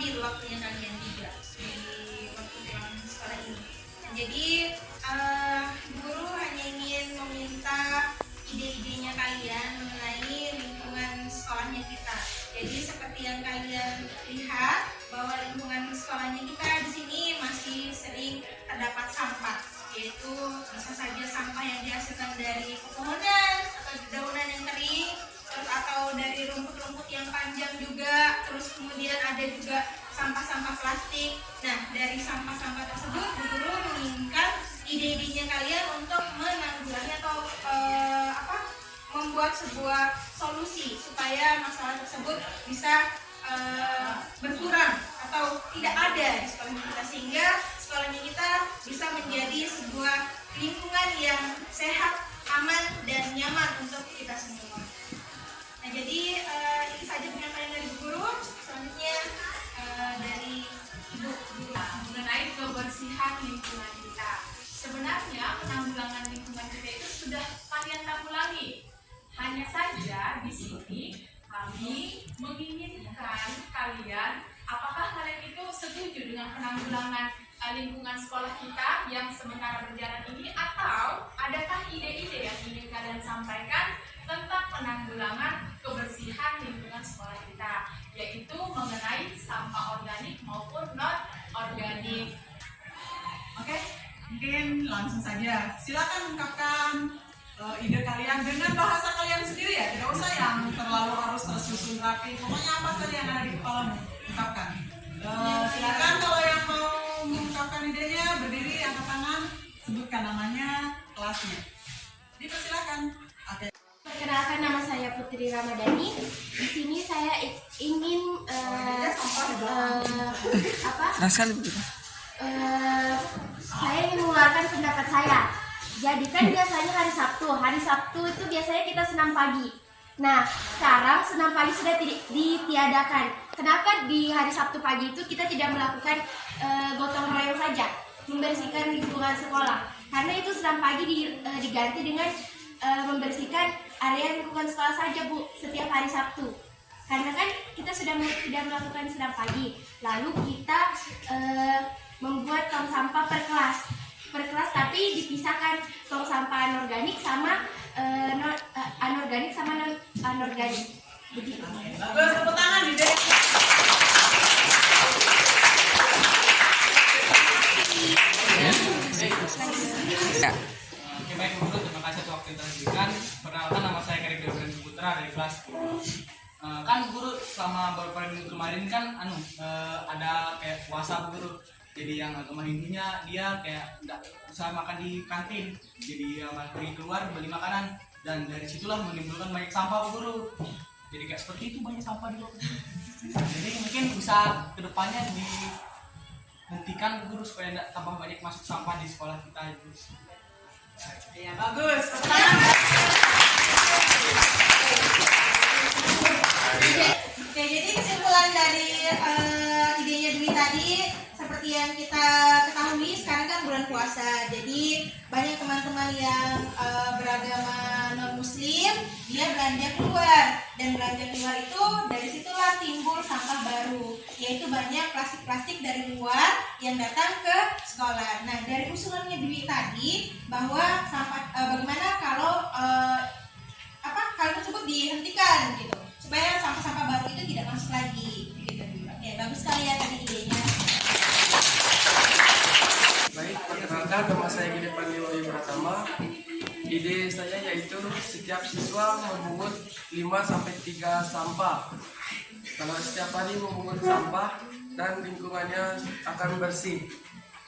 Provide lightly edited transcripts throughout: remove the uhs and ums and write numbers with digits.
mengambil waktunya kalian juga di waktu pulang sekolah ini. Nah, jadi guru hanya ingin meminta ide-idenya kalian mengenai lingkungan sekolahnya kita. Jadi seperti yang kalian lihat bahwa lingkungan sekolahnya kita di sini masih sering terdapat sampah, yaitu bisa saja sampah yang dihasilkan dari pepohonan atau dedaunan yang kering, terus atau dari rumput-rumput yang panjang juga, terus kemudian ada juga sampah-sampah plastik. Nah, dari sampah-sampah tersebut guru menginginkan ide-idenya kalian untuk menanggulangi atau membuat sebuah solusi supaya masalah tersebut bisa berkurang atau tidak ada di sekolahnya kita, sehingga sekolahnya kita bisa menjadi sebuah lingkungan yang sehat, aman, dan nyaman untuk kita semua. Nah, jadi itu saja penyampaian dari guru. Selanjutnya dari Ibu Guru mengenai kebersihan lingkungan kita. Sebenarnya penanggulangan lingkungan kita itu sudah kalian tanggulangi. Hanya saja di sini kami menginginkan kalian, apakah kalian itu setuju dengan penanggulangan lingkungan sekolah kita yang sementara berjalan ini, atau adakah ide-ide yang ingin kalian sampaikan tentang penanggulangan kebersihan lingkungan sekolah kita, yaitu mengenai sampah organik maupun non organik. Oke, mungkin langsung saja. Silakan ungkapkan ide kalian dengan bahasa kalian sendiri ya, tidak usah yang terlalu harus tersusun rapi. Pokoknya apa saja yang ada di kepalamu, ungkapkan. Silakan kalau yang mau mengungkapkan idenya, berdiri, angkat tangan, sebutkan namanya, kelasnya. Dipersilakan. Oke. Perkenalkan, nama saya Putri Ramadhani. Di sini saya ingin saya ingin mengeluarkan pendapat saya. Jadi kan biasanya hari Sabtu itu biasanya kita senam pagi. Nah, sekarang senam pagi sudah ditiadakan. Kenapa di hari Sabtu pagi itu kita tidak melakukan gotong royong saja, membersihkan lingkungan sekolah? Karena itu senam pagi diganti dengan membersihkan area lingkungan sekolah saja, Bu, setiap hari Sabtu. Karena kan kita sudah tidak melakukan senam pagi, lalu kita membuat tong sampah per kelas, tapi dipisahkan tong sampah anorganik sama anorganik sama non anorganik. Begitu. Bagus, tepuk tangan di dek. Oke, baik guru, terima kasih atas waktu yang telah diberikan. Perkenalkan, nama saya Karik Dewan Putra dari kelas 10. Kan guru selama beberapa minggu kemarin kan ada kayak puasa guru. Jadi yang agama Hindunya dia kayak nggak usah makan di kantin, jadi dia pergi keluar beli makanan, dan dari situlah menimbulkan banyak sampah guru. Jadi kayak seperti itu, banyak sampah di luar. Jadi mungkin bisa kedepannya dihentikan guru supaya tidak tambah banyak masuk sampah di sekolah kita itu. Ya, bagus. Tepuk tangan. Oke, jadi kesimpulan dari idenya Dwi tadi, seperti yang kita ketahui sekarang kan bulan puasa, jadi banyak teman-teman yang beragama non-muslim dia belanja keluar, dan belanja keluar itu dari situlah timbul sampah baru, yaitu banyak plastik-plastik dari luar yang datang ke sekolah. Nah, dari usulannya Dwi tadi bahwa sampah bagaimana kalau hal tersebut dihentikan gitu, supaya sampah-sampah baru itu tidak masuk lagi gitu. Oke, bagus sekali ya tadi idenya. Baik, perkenalkan, nama saya Gede Pandiwoyi Pratama. Ide saya yaitu setiap siswa memungut 5-3 sampah. Kalau setiap hari memungut sampah dan lingkungannya akan bersih.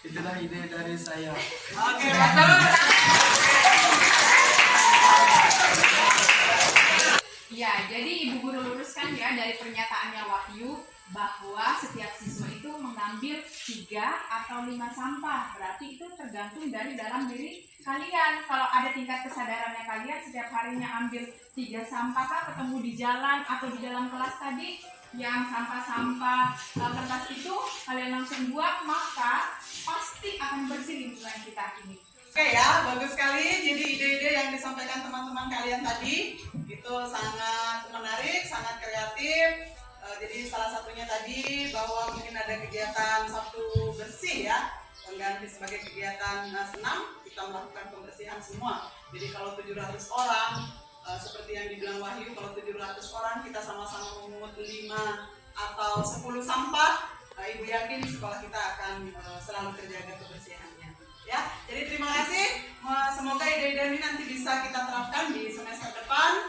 Itulah ide dari saya. Oke, bagus. Ya, jadi Ibu Guru luruskan ya dari pernyataannya Wahyu bahwa setiap siswa itu mengambil 3 atau 5 sampah. Berarti itu tergantung dari dalam diri kalian. Kalau ada tingkat kesadarannya kalian setiap harinya ambil 3 sampah kah, ketemu di jalan atau di dalam kelas tadi yang sampah-sampah kertas itu kalian langsung buang, maka pasti akan bersih lingkungan kita ini. Oke ya, bagus sekali. Jadi ide-ide yang disampaikan teman-teman kalian tadi itu sangat menarik, sangat kreatif. Jadi salah satunya tadi bahwa mungkin kegiatan Sabtu bersih ya, pengganti sebagai kegiatan senam, kita melakukan pembersihan semua. Jadi kalau 700 orang, seperti yang dibilang Wahyu, kalau 700 orang kita sama-sama memungut 5 atau 10 sampah, Ibu yakin sekolah kita akan selalu terjaga kebersihannya. Ya, jadi terima kasih. Semoga ide-ide ini nanti bisa kita terapkan di semester depan,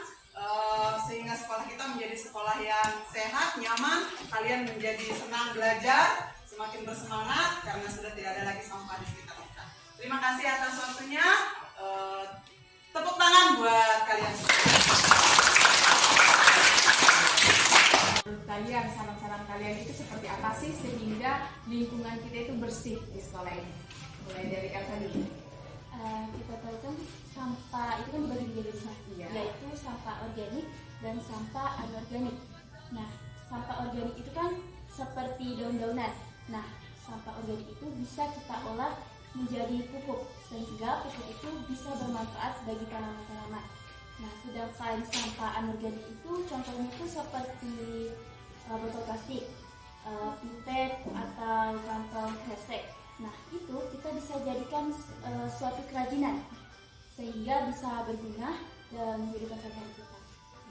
sehingga sekolah kita menjadi sekolah yang sehat, nyaman. Kalian menjadi senang belajar, semakin bersemangat karena sudah tidak ada lagi sampah di sekitar kita. Terima kasih atas waktunya. Tepuk tangan buat kalian semua. Menurut kalian, saran-saran kalian itu seperti apa sih sehingga lingkungan kita itu bersih di sekolah ini? Mulai dari Elsa dulu. Kita tahu kan sampah itu kan dibagi menjadi dua, Iya. yaitu sampah organik dan sampah anorganik. Nah, sampah organik itu kan seperti daun-daunan. Nah, sampah organik itu bisa kita olah menjadi pupuk sehingga pupuk itu bisa bermanfaat bagi tanaman-tanaman. Nah, sedangkan sampah anorganik itu contohnya itu seperti botol plastik, pipet atau kantong kresek. Nah, itu kita bisa jadikan suatu kerajinan sehingga bisa berguna dan menjadi kesehatan kita.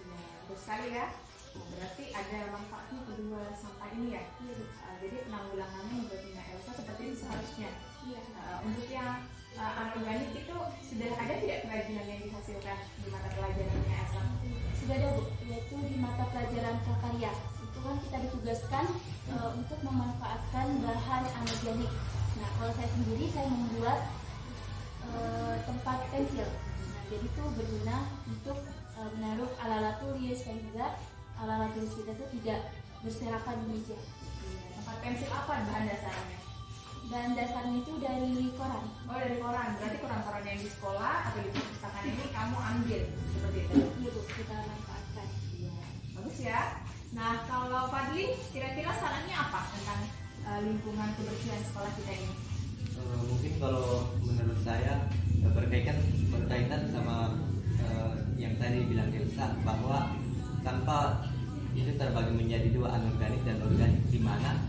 Ya, betul sekali ya. Berarti ada manfaatnya kedua sampah ini ya. Jadi penanggulangannya menurutnya Elsa seperti itu seharusnya. Iya. Untuk yang anorganik itu sudah ada tidak kerajinan yang dihasilkan di mata pelajarannya Elsa? Sudah ada, Bu, yaitu di mata pelajaran prakarya. Itu kan kita ditugaskan untuk memanfaatkan bahan anorganik. Nah, kalau saya sendiri saya membuat tempat pensil. Nah, jadi itu berguna untuk menaruh alat-alat tulis sehingga alat-alat tulis kita itu tidak berserakan di meja. Tempat pensil apa bahan dasarnya? Dan dasarnya itu dari koran. Oh, dari koran. Berarti koran-koran yang di sekolah atau di perpustakaan ini kamu ambil seperti itu. Iya, Bu, kita manfaatkan. Bagus ya. Nah, kalau Fadli, kira-kira sarannya apa tentang lingkungan kebersihan sekolah kita ini? Mungkin kalau menurut saya berkaitan sama yang tadi bilang Elsa, bahwa sampah itu terbagi menjadi dua, anorganik dan organik, di mana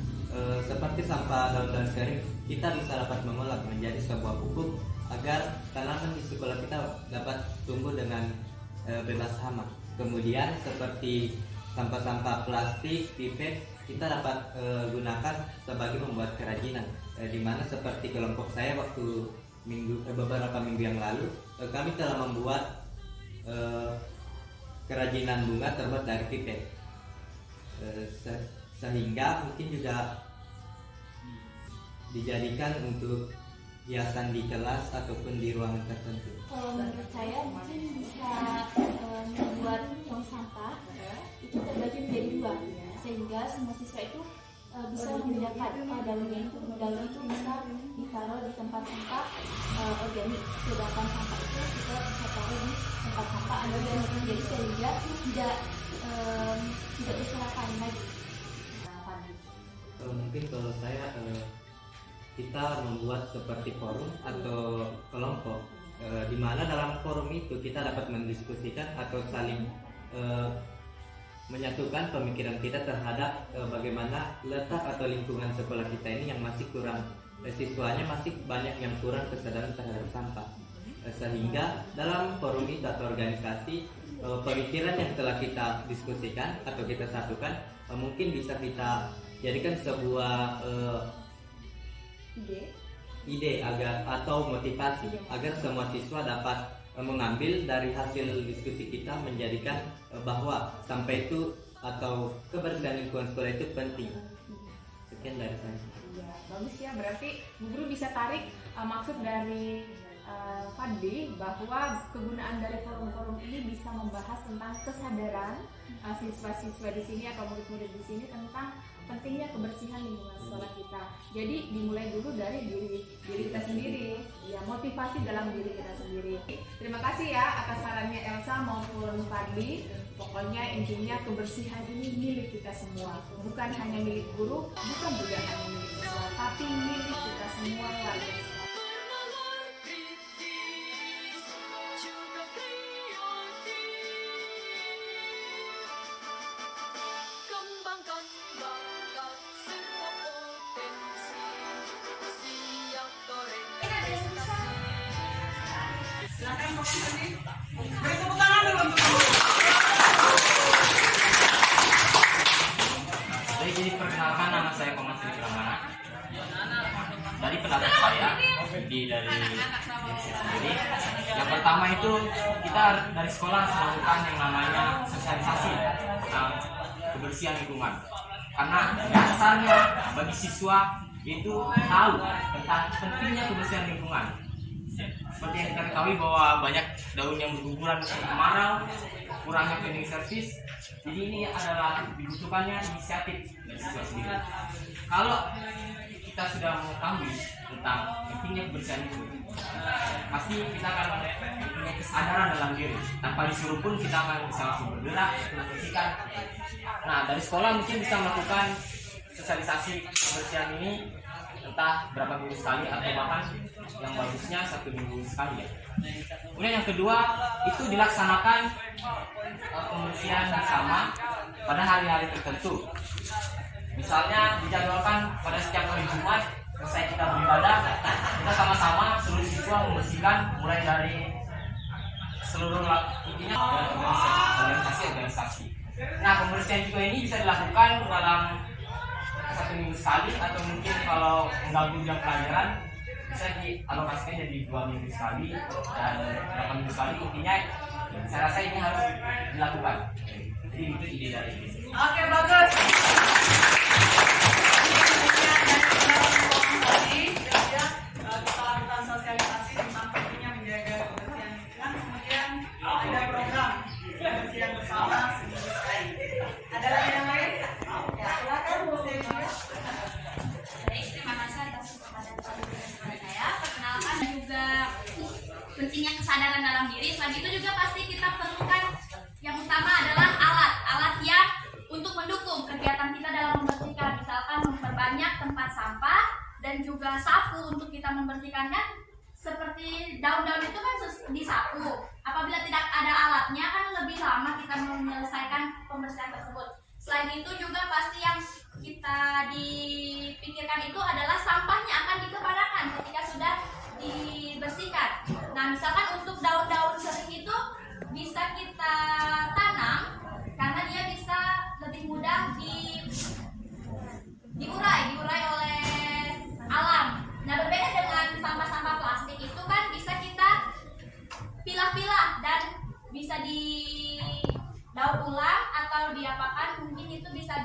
seperti sampah daun-daun kering kita bisa dapat mengolah menjadi sebuah pupuk agar tanaman di sekolah kita dapat tumbuh dengan bebas hama. Kemudian seperti sampah-sampah plastik, pipet kita dapat gunakan sebagai membuat kerajinan, di mana seperti kelompok saya waktu beberapa minggu yang lalu kami telah membuat kerajinan bunga terbuat dari pipet, sehingga mungkin juga dijadikan untuk hiasan di kelas ataupun di ruangan tertentu. Kalau menurut saya mungkin bisa membuat tong sampah itu terbagi menjadi dua, sehingga semua siswa itu bisa membedakan daunnya itu bisa ditaruh di tempat sampah organik, sedangkan sampah itu kita bisa taruh di tempat sampah anorganik, jadi sehingga tidak berserakan lagi. Mungkin kalau saya kita membuat seperti forum atau kelompok, di mana dalam forum itu kita dapat mendiskusikan atau saling menyatukan pemikiran kita terhadap bagaimana letak atau lingkungan sekolah kita ini yang masih kurang, siswanya masih banyak yang kurang kesadaran terhadap sampah, sehingga dalam forum itu atau organisasi pemikiran yang telah kita diskusikan atau kita satukan mungkin bisa kita jadikan sebuah ide agar atau motivasi agar semua siswa dapat mengambil dari hasil diskusi kita, menjadikan bahwa sampah itu atau kebersihan lingkungan sekolah itu penting. Sekian dari saya. Ya, bagus ya. Berarti Bu Guru bisa tarik maksud dari Fadli bahwa kegunaan dari forum-forum ini bisa membahas tentang kesadaran siswa-siswa di sini atau murid-murid di sini tentang pentingnya kebersihan lingkungan sekolah kita. Jadi dimulai dulu dari diri kita sendiri, ya, motivasi dalam diri kita sendiri. Terima kasih ya atas sarannya Elsa maupun Fadli. Pokoknya intinya kebersihan ini milik kita semua, bukan hanya milik guru, bukan juga hanya milik siswa, tapi milik kita semua warga sekolah. Kembangkan bakat semua potensi. Silakan Pak Sandi. Beri tepuk tangan dulu untuk guru. Baik, jadi perkenalkan nama saya Komang Sri Pramana. Dari pendapat saya dari sendiri, yang pertama itu kita dari sekolah harus melakukan yang namanya sosialisasi tentang kebersihan lingkungan. Karena dasarnya bagi siswa itu tahu tentang pentingnya kebersihan lingkungan. Seperti yang kita ketahui bahwa banyak daun yang berguguran musim kemarau, kurangnya cleaning service. Jadi ini adalah dibutuhkannya inisiatif dari siswa sendiri. Kalau kita sudah mengetahui tentang pentingnya kebersihan itu, pasti kita akan punya kesadaran dalam diri. Tanpa disuruh pun kita akan bisa langsung bergerak membersihkan. Nah, dari sekolah mungkin bisa melakukan sosialisasi kebersihan ini entah berapa minggu sekali atau bahkan yang bagusnya 1 minggu sekali ya. Kemudian yang kedua itu dilaksanakan pembersihan bersama pada hari-hari tertentu. Misalnya dijadwalkan pada setiap hari Jumat selesai kita beribadah, kita sama-sama seluruh siswa membersihkan mulai dari seluruh intinya organisasi. Nah, pembersihan juga ini bisa dilakukan dalam 1 minggu sekali atau mungkin kalau mengganggu jam pelajaran bisa dialokasikan jadi 2 minggu sekali dan berapa minggu sekali. Intinya saya rasa ini harus dilakukan. Jadi itu ide dari ini. Oke, bagus. Kita lakukan sosialisasi tentang pentingnya menjaga kebersihan lingkungan. Kemudian ada program kebersihan bersama seminggu sekali. Ada lagi yang lain? Ya, silakan Bu Stevi. Baik, terima kasih atas kesempatan saya. Perkenalkan juga pentingnya kesadaran dalam diri. Selain itu juga pasti kita perlukan yang utama adalah alat yang untuk mendukung kegiatan kita dalam membersihkan. Misalkan memperbanyak tempat sampah dan juga sapu untuk kita membersihkan, kan seperti daun-daun itu kan disapu. Apabila tidak ada alatnya kan lebih lama kita menyelesaikan pembersihan tersebut. Selain itu juga pasti yang kita dipikirkan itu adalah sampahnya akan dikemanakan ketika sudah dibersihkan. Nah, misalkan untuk daun-daun sering itu bisa kita tanam karena dia bisa lebih mudah diurai oleh alam. Nah, berbeda dengan sampah-sampah plastik itu kan bisa kita pilah-pilah dan bisa didaur ulang atau diapakan, mungkin itu bisa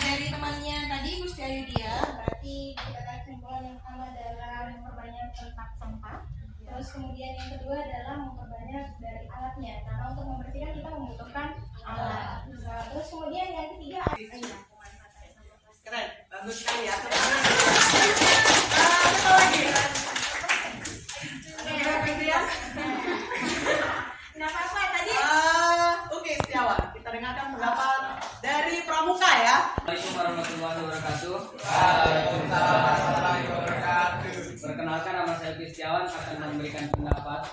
Dari temannya tadi Bu Yudia, berarti kita ada kesimpulan yang pertama adalah memperbanyak tempat sampah. Terus kemudian yang kedua adalah memperbanyak dari alatnya. Karena untuk membersihkan kita membutuhkan alat. Nah, terus kemudian yang ketiga Keren, bagus sekali ya. Apa lagi? Ada Febrian? nggak apa-apa tadi. Oke, Setiawan. Kita dengarkan pendapat dari Pramuka ya. Assalamualaikum warahmatullahi wabarakatuh. Waalaikumsalam warahmatullahi wabarakatuh. Perkenalkan, nama saya Setiawan akan memberikan pendapat.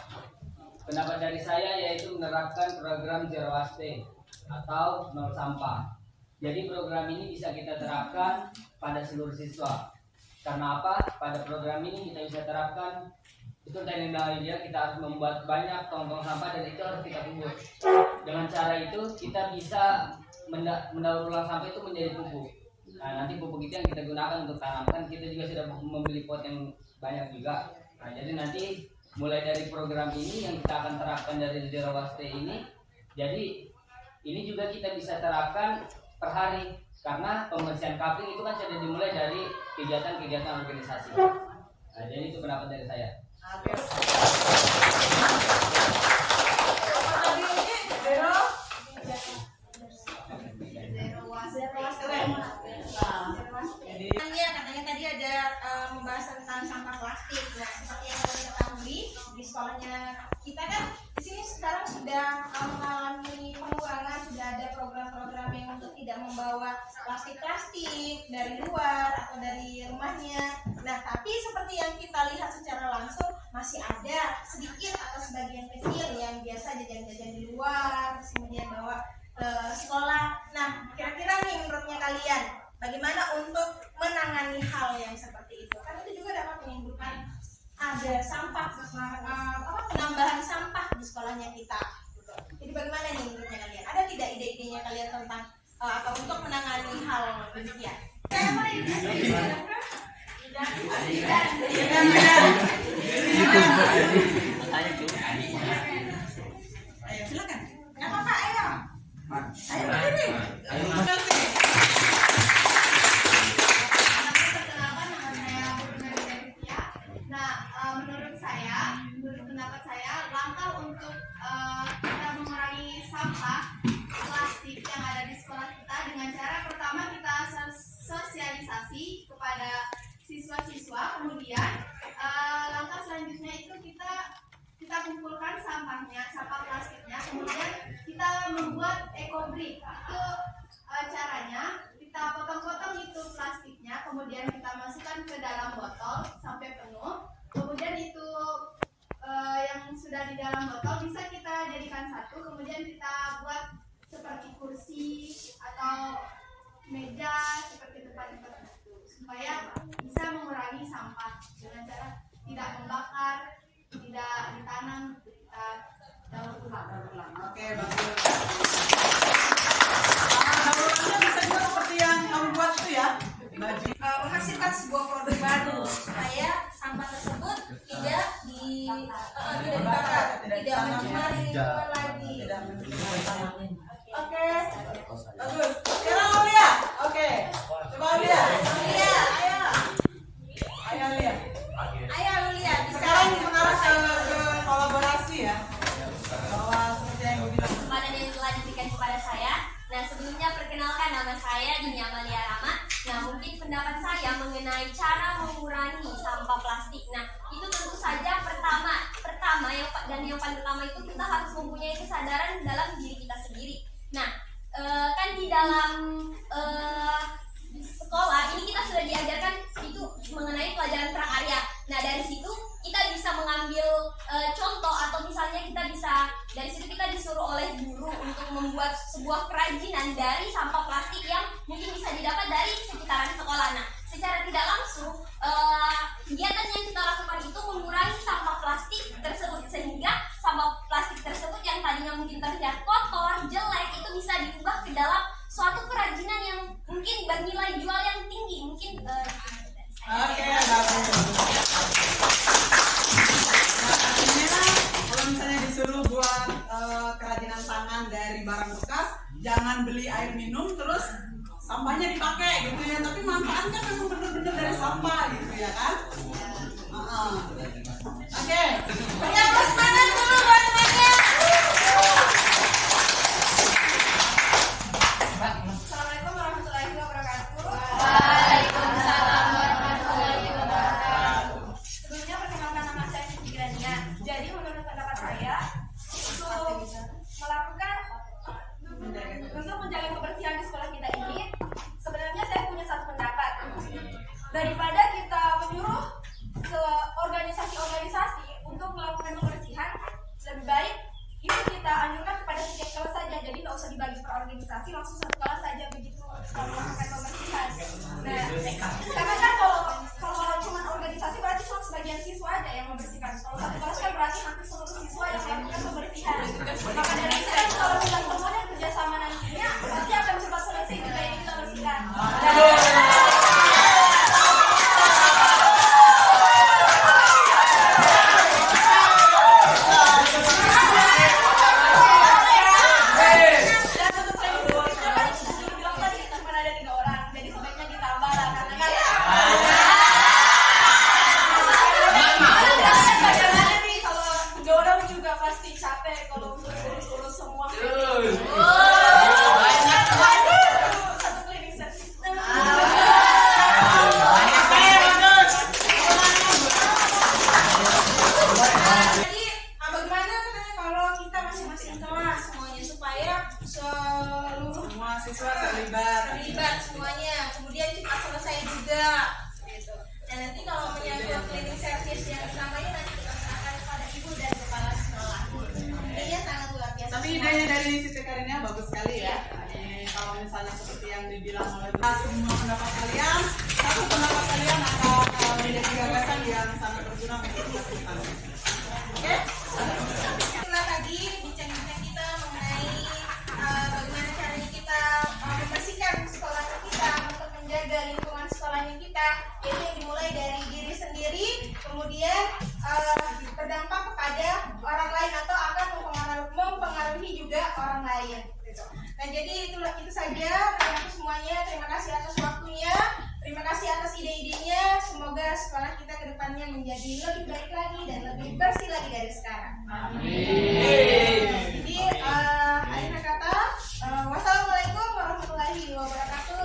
Pendapat dari saya yaitu menerapkan program Zero Waste atau nol sampah. Jadi program ini bisa kita terapkan pada seluruh siswa. Karena apa? Pada program ini kita bisa terapkan itu teknik dia, kita harus membuat banyak tong-tong sampah dan itu harus kita kubur. Dengan cara itu kita bisa mendaur ulang sampah itu menjadi pupuk. Nah, nanti pupuk itu yang kita gunakan untuk tanamkan. Kita juga sudah membeli pot yang banyak juga. Nah, jadi nanti mulai dari program ini yang kita akan terapkan dari Zero Waste ini, jadi ini juga kita bisa terapkan per hari karena pembersihan kapling itu kan sudah dimulai dari kegiatan-kegiatan organisasi. Nah, jadi itu pendapat dari saya. Oke. Apa tadi ini? Zero? Katanya tadi ada membahas tentang sampah plastik. Nah, seperti yang kalian ketahui di sekolahnya kita kan di sini sekarang sudah mengalami pengurangan, sudah ada program-program yang untuk tidak membawa plastik-plastik dari luar atau dari rumahnya. Nah, tapi seperti yang kita lihat secara langsung masih ada sedikit atau sebagian kecil yang biasa jajan-jajan di luar, terus kemudian bawa sekolah. Nah, kira-kira nih menurutnya kalian bagaimana untuk menangani hal yang seperti itu? Kan itu juga dapat menimbulkan ada sampah, penambahan sampah di sekolahnya kita. Jadi bagaimana nih menurutnya kalian? Ada tidak ide-idenya kalian tentang untuk menangani hal demikian? Ayo silakan. Nggak apa-apa, ayo. Ayo berdiri. Terima kasih. Nah, menurut pendapat saya, langkah untuk kita mengurangi sampah plastik yang ada di sekolah kita dengan cara pertama kita sosialisasi kepada siswa-siswa, kemudian langkah selanjutnya itu kita kumpulkan sampah plastiknya, kemudian kita membuat eco-brick. Itu caranya kita potong-potong itu plastiknya, kemudian kita masukkan ke dalam botol sampai penuh, kemudian itu yang sudah di dalam botol bisa kita jadikan satu, kemudian kita buat seperti kursi atau meja seperti tempat-tempat itu supaya bisa mengurangi sampah dengan cara tidak membakar, tidak ditanam, kita daur ulang. Oke, bagus. Daur ulangnya bisa juga seperti yang kamu buat itu ya. Menghasilkan sebuah produk baru supaya sampah tersebut tidak dibakar, tidak mencemari lingkungan lagi. Oke, Bagus. Sekarang Aulia. Oke. Coba Aulia. Aulia, ayo. Ayo Aulia. Ayo Aulia, Sekarang mengarah ke kolaborasi ya. Bahwa seperti yang gue bilang. Kesempatan yang telah diberikan kepada saya. Nah, sebelumnya perkenalkan nama saya Dini Amalia Rama. Nah, mungkin pendapat saya mengenai cara mengurangi sampah plastik. Nah, itu tentu saja pertama yang paling utama itu kita harus mempunyai kesadaran dalam diri kita sendiri. Nah, kan di dalam sekolah ini kita sudah diajarkan itu mengenai pelajaran prakarya. Nah, dari situ kita bisa mengambil contoh atau misalnya dari situ kita disuruh oleh guru untuk membuat sebuah kerajinan dari sampah plastik yang mungkin bisa didapat dari sekitaran sekolah. Nah, secara tidak langsung kegiatan yang kita lakukan itu mengurangi sampah plastik tersebut, sehingga sampah plastik tersebut yang tadinya mungkin terlihat kotor, jelek, itu bisa diubah ke dalam suatu kerajinan yang mungkin bernilai jual yang tinggi. Mungkin Oke, bagus. Artinya kalau misalnya disuruh buat kerajinan tangan dari barang bekas, jangan beli air minum terus sampahnya dipakai gitu ya. Tapi manfaatnya memang benar-benar dari sampah gitu ya kan? Oke. beri aplaus tangan dulu buat temannya. Assalamualaikum warahmatullahi wabarakatuh. Waalaikumsalam warahmatullahi wabarakatuh. Sebelumnya perkenalkan nama saya Siti Grania. Jadi menurut pendapat saya untuk menjaga kebersihan di sekolah kita ini, sebenarnya saya punya satu pendapat. Daripada kita menyuruh ke organisasi-organisasi untuk melakukan kebersihan, lebih baik itu kita anjurkan kepada setiap kelas saja. Jadi nggak usah dibagi per organisasi, langsung satu kelas saja begitu melakukan kebersihan. Nah, karena kan kalau cuma organisasi berarti cuma sebagian siswa aja yang membersihkan. Kalau satu kelas kan berarti hampir seluruh siswa yang melakukan kebersihan. Maka dari itu kan kalau kita semuanya kerjasama nantinya pasti akan cepat selesai juga yang kita bersihkan. terlibat semuanya, kemudian cepat selesai juga gitu. Dan nanti kalau menyangkut cleaning service yang utamanya nanti kita serahkan kepada ibu dan kepala sekolah. Idenya sangat luar biasa. Tapi idenya dari Siti Karinia bagus sekali ya. Kalau kalau misalnya seperti yang dibilang oleh semua pendapat kalian, satu pendapat kalian akan menjadi gagasan yang sangat berguna untuk kita. Oke? Itulah tadi bincang-bincang kita mengenai bagaimana caranya kita membersihkan sekolah kita untuk menjaga lingkungan sekolahnya kita. Jadi yang dimulai dari diri sendiri, kemudian berdampak kepada orang lain atau akan mempengaruhi juga orang lain. Gitu. Nah jadi itu saja dari aku semuanya. Terima kasih atas waktunya, terima kasih atas ide-idenya. Semoga sekolah kita ke depannya menjadi lebih baik lagi dan lebih bersih lagi dari sekarang. Jadi akhir kata, wassalamualaikum warahmatullahi wabarakatuh.